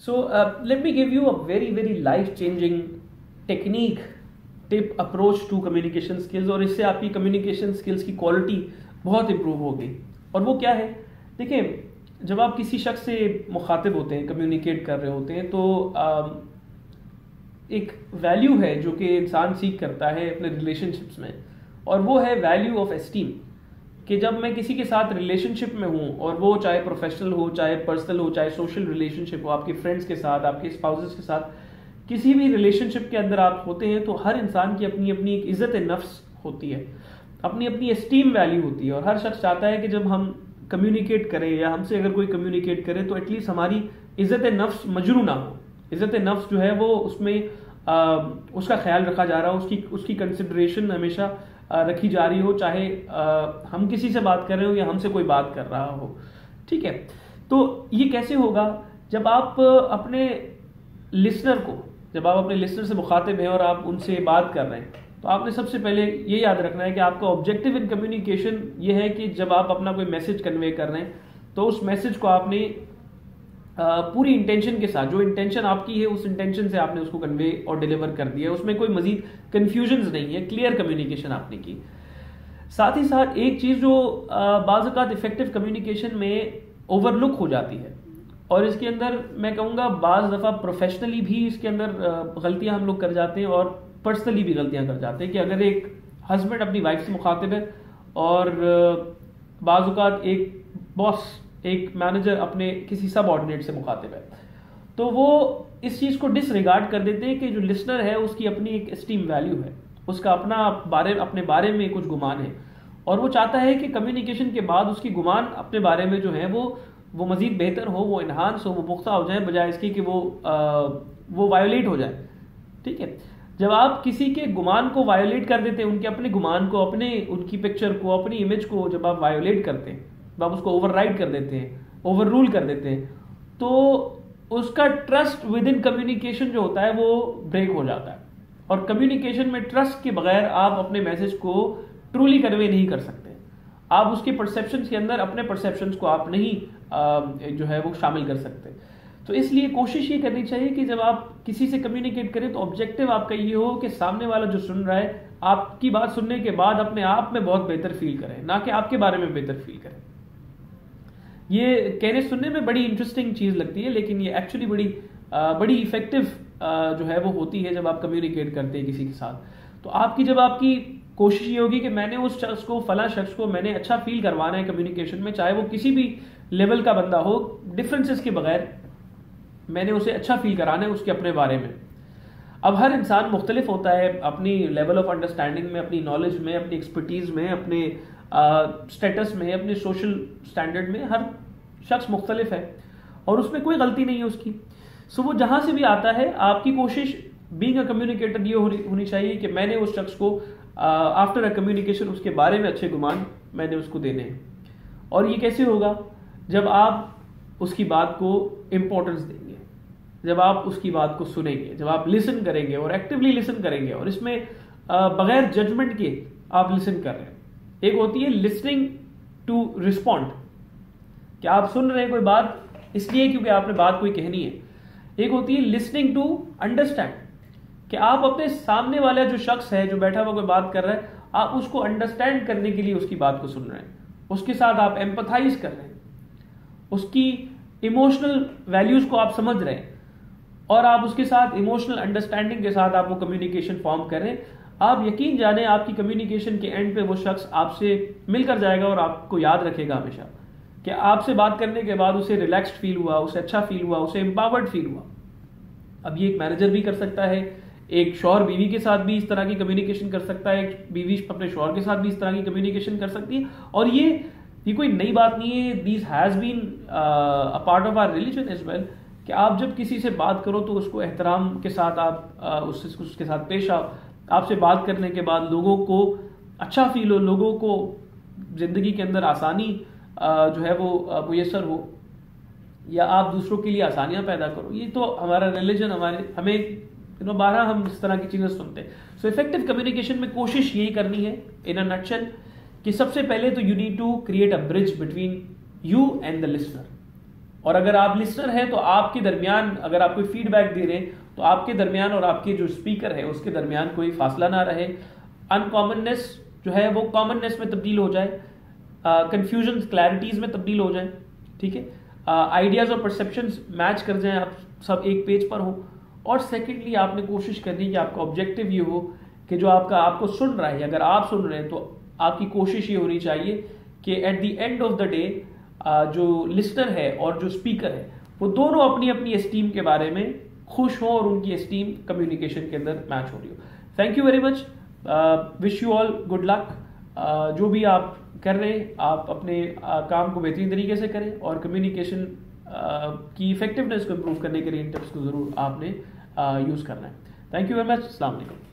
So let me give you a very life-changing technique, tip, approach to communication skills, और इससे आपकी communication skills की quality बहुत improve होगी। और वो क्या है, देखिए, जब आप किसी शख्स से मुखातिब होते हैं, कम्युनिकेट कर रहे होते हैं, तो एक वैल्यू है जो कि इंसान सीख करता है अपने रिलेशनशिप्स में, और वो है वैल्यू ऑफ एस्टीम। कि जब मैं किसी के साथ रिलेशनशिप में हूँ, और वो चाहे प्रोफेशनल हो, चाहे पर्सनल हो, चाहे सोशल रिलेशनशिप हो, आपके फ्रेंड्स के साथ, आपके स्पाउसेस के साथ, किसी भी रिलेशनशिप के अंदर आप होते हैं, तो हर इंसान की अपनी अपनी एक इज्जत नफ्स होती है, अपनी अपनी एस्टीम वैल्यू होती है। और हर शख्स चाहता है कि जब हम कम्युनिकेट करें या हमसे अगर कोई कम्युनिकेट करे तो एटलीस्ट हमारी इज्जत नफ्स मजरू ना हो। इज्जत नफ्स जो है वो उसमें उसका ख्याल रखा जा रहा हो, उसकी कंसिडरेशन हमेशा रखी जा रही हो, चाहे हम किसी से बात कर रहे हो या हमसे कोई बात कर रहा हो। ठीक है, तो ये कैसे होगा, जब आप अपने लिसनर से मुखातिब हैं और आप उनसे बात कर रहे हैं, तो आपने सबसे पहले ये याद रखना है कि आपका ऑब्जेक्टिव इन कम्युनिकेशन ये है कि जब आप अपना कोई मैसेज कन्वे कर रहे हैं, तो उस मैसेज को आपने पूरी इंटेंशन के साथ, जो इंटेंशन आपकी है उस इंटेंशन से आपने उसको कन्वे और डिलीवर कर दिया, उसमें कोई मजीद कंफ्यूजन्स नहीं है, क्लियर कम्युनिकेशन आपने की। साथ ही साथ एक चीज़ जो बाज़ औक़ात इफेक्टिव कम्युनिकेशन में ओवरलुक हो जाती है, और इसके अंदर मैं कहूँगा बाज़ दफ़ा प्रोफेशनली भी इसके अंदर गलतियाँ हम लोग कर जाते हैं और पर्सनली भी गलतियाँ कर जाते हैं, कि अगर एक हस्बैंड अपनी वाइफ से मुखातिब है और बाज़ औक़ात एक बॉस, एक मैनेजर अपने किसी सब ऑर्डिनेट से मुखातिब है, तो वो इस चीज़ को डिसरिगार्ड कर देते हैं कि जो लिसनर है उसकी अपनी एक एस्टीम वैल्यू है, उसका अपने बारे में कुछ गुमान है, और वो चाहता है कि कम्युनिकेशन के बाद उसकी गुमान अपने बारे में जो है वो मज़ीद बेहतर हो, वो इन्हांस हो, वो पुख्ता हो जाए, बजाय इसके कि वो वायोलेट हो जाए। ठीक है, जब आप किसी के गुमान को वायोलेट कर देते हैं, उनके अपने गुमान को, उनकी पिक्चर को, अपनी इमेज को जब आप वायोलेट करते हैं, आप उसको ओवरराइड कर देते हैं, ओवर रूल कर देते हैं, तो उसका ट्रस्ट विद इन कम्युनिकेशन जो होता है वो ब्रेक हो जाता है। और कम्युनिकेशन में ट्रस्ट के बगैर आप अपने मैसेज को ट्रूली कन्वे नहीं कर सकते। आप उसके परसेप्शंस के अंदर अपने परसेप्शंस को आप नहीं जो है वो शामिल कर सकते। तो इसलिए कोशिश ये करनी चाहिए कि जब आप किसी से कम्युनिकेट करें तो ऑब्जेक्टिव आपका ये हो कि सामने वाला जो सुन रहा है आपकी बात सुनने के बाद अपने आप में बहुत बेहतर फील करे, ना कि आपके बारे में बेहतर फील करे। ये कहने सुनने में बड़ी इंटरेस्टिंग चीज़ लगती है, लेकिन ये एक्चुअली बड़ी इफेक्टिव जो है वो होती है जब आप कम्युनिकेट करते हैं किसी के साथ। तो जब आपकी कोशिश ये होगी कि मैंने उस शख्स को, फला शख्स को मैंने अच्छा फील करवाना है कम्युनिकेशन में, चाहे वो किसी भी लेवल का बंदा हो, डिफरेंसेस के बगैर मैंने उसे अच्छा फील कराना है उसके अपने बारे में। अब हर इंसान मुख्तलिफ होता है अपनी लेवल ऑफ अंडरस्टैंडिंग में, अपनी नॉलेज में, अपनी एक्सपर्टीज़ में, अपने स्टेटस में, अपने सोशल स्टैंडर्ड में। हर शख्स मुख्तलिफ है और उसमें कोई गलती नहीं है उसकी। सो वो जहाँ से भी आता है, आपकी कोशिश बीइंग अ कम्युनिकेटर ये होनी चाहिए कि मैंने उस शख्स को आफ्टर अ कम्युनिकेशन उसके बारे में अच्छे गुमान मैंने उसको देने हैं। और ये कैसे होगा, जब आप उसकी बात को इम्पोर्टेंस देंगे, जब आप उसकी बात को सुनेंगे, जब आप लिसन करेंगे और एक्टिवली लिसन करेंगे, और इसमें बगैर जजमेंट के आप लिसन कर रहे हैं। एक होती है लिसनिंग टू रिस्पॉन्ड, कि आप सुन रहे हैं कोई बात इसलिए क्योंकि आपने बात कोई कहनी है। एक होती है लिसनिंग टू अंडरस्टैंड, कि आप अपने सामने वाला जो शख्स है, जो बैठा हुआ कोई बात कर रहा है, आप उसको अंडरस्टैंड करने के लिए उसकी बात को सुन रहे हैं, उसके साथ आप एम्पथाइज कर रहे हैं, उसकी इमोशनल वैल्यूज को आप समझ रहे हैं, और आप उसके साथ इमोशनल अंडरस्टैंडिंग के साथ आप वो कम्युनिकेशन फॉर्म करें। आप यकीन जाने आपकी कम्युनिकेशन के एंड पे वो शख्स आपसे मिलकर जाएगा और आपको याद रखेगा हमेशा कि आपसे बात करने के बाद उसे रिलैक्स्ड फील हुआ, उसे अच्छा फील हुआ, उसे एम्पावर्ड फील हुआ। अब ये एक मैनेजर भी कर सकता है, एक शौहर बीवी के साथ भी इस तरह की कम्युनिकेशन कर सकता है, एक बीवी अपने शौहर के साथ भी इस तरह की कम्युनिकेशन कर सकती है। और ये कोई नई बात नहीं है, this has been a part of our religion as well, कि आप जब किसी से बात करो तो उसको एहतराम के साथ आप उसके साथ पेश आओ। आपसे बात करने के बाद लोगों को अच्छा फील हो, लोगों को ज़िंदगी के अंदर आसानी जो है वो मुयसर हो, या आप दूसरों के लिए आसानियाँ पैदा करो। ये तो हमारा रिलीजन हमें बारह हम इस तरह की चीज़ें सुनते हैं। सो इफेक्टिव कम्युनिकेशन में कोशिश यही करनी है इन अ नटशेल कि सबसे पहले तो you need to create a bridge between you and the listener. और अगर आप लिसनर हैं तो आपके दरमियान अगर आप कोई फीडबैक दे रहे हैं तो आपके दरमियान और आपके जो स्पीकर है उसके दरमियान कोई फासला ना रहे, अनकॉमननेस जो है वो कॉमननेस में तब्दील हो जाए, कंफ्यूजन क्लैरिटीज में तब्दील हो जाए, ठीक है, आइडियाज और परसेप्शंस मैच कर जाएं, आप सब एक पेज पर हो। और सेकेंडली आपने कोशिश करनी कि आपका ऑब्जेक्टिव ये हो कि जो आपको सुन रहा है, अगर आप सुन रहे हैं तो आपकी कोशिश ये होनी चाहिए कि at the end of the day जो लिसनर है और जो स्पीकर है वो दोनों अपनी अपनी एस्टीम के बारे में खुश हो और उनकी एस्टीम कम्युनिकेशन के अंदर मैच हो रही हो। Thank you very much, wish you all good luck. जो भी आप कर रहे हैं आप अपने काम को बेहतरीन तरीके से करें और कम्युनिकेशन की इफेक्टिवनेस को इम्प्रूव करने के लिए इन टिप्स को जरूर आपने यूज करना है। थैंक यू वेरी मच, अस्सलाम वालेकुम।